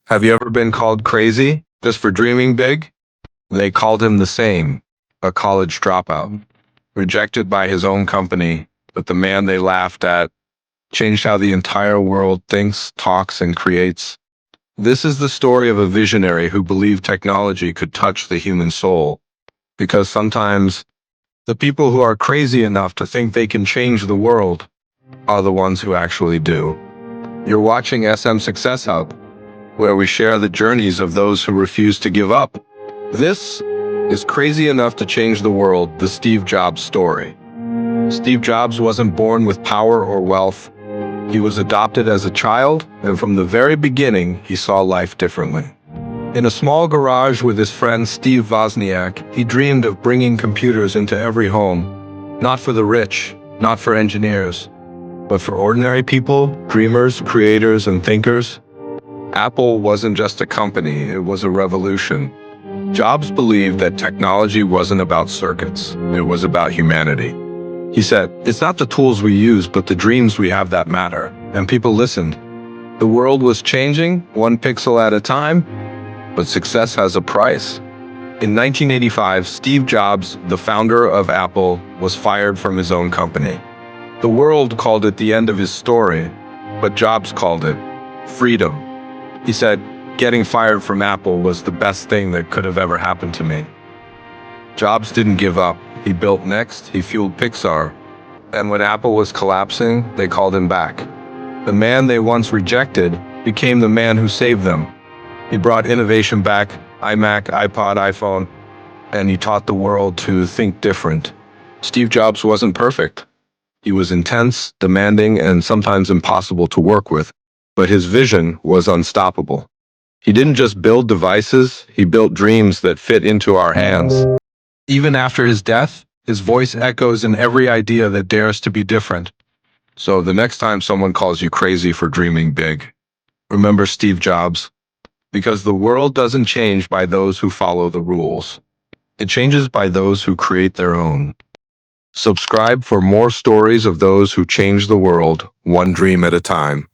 Have you ever been called crazy just for dreaming big? They called him the same, a college dropout, rejected by his own company, but the man they laughed at changed how the entire world thinks, talks, and creates. This is the story of a visionary who believed technology could touch the human soul, because sometimes the people who are crazy enough to think they can change the world are the ones who actually do. You're watching SM Success Hub, where we share the journeys of those who refuse to give up. This is Crazy Enough to Change the World, the Steve Jobs story. Steve Jobs wasn't born with power or wealth. He was adopted as a child, and from the very beginning, he saw life differently. In a small garage with his friend Steve Wozniak, he dreamed of bringing computers into every home. Not for the rich, not for engineers, but for ordinary people, dreamers, creators, and thinkers. Apple wasn't just a company, it was a revolution. Jobs believed that technology wasn't about circuits, it was about humanity. He said, "It's not the tools we use, but the dreams we have that matter." And people listened. The world was changing, one pixel at a time, but success has a price. In 1985, Steve Jobs, the founder of Apple, was fired from his own company. The world called it the end of his story, but Jobs called it freedom. He said, "Getting fired from Apple was the best thing that could have ever happened to me." Jobs didn't give up. He built Next, he fueled Pixar, and when Apple was collapsing, they called him back. The man they once rejected became the man who saved them. He brought innovation back, iMac, iPod, iPhone, and he taught the world to think different. Steve Jobs wasn't perfect. He was intense, demanding, and sometimes impossible to work with, but his vision was unstoppable. He didn't just build devices, he built dreams that fit into our hands. Even after his death, his voice echoes in every idea that dares to be different. So the next time someone calls you crazy for dreaming big, remember Steve Jobs. Because the world doesn't change by those who follow the rules. It changes by those who create their own. Subscribe for more stories of those who change the world, one dream at a time.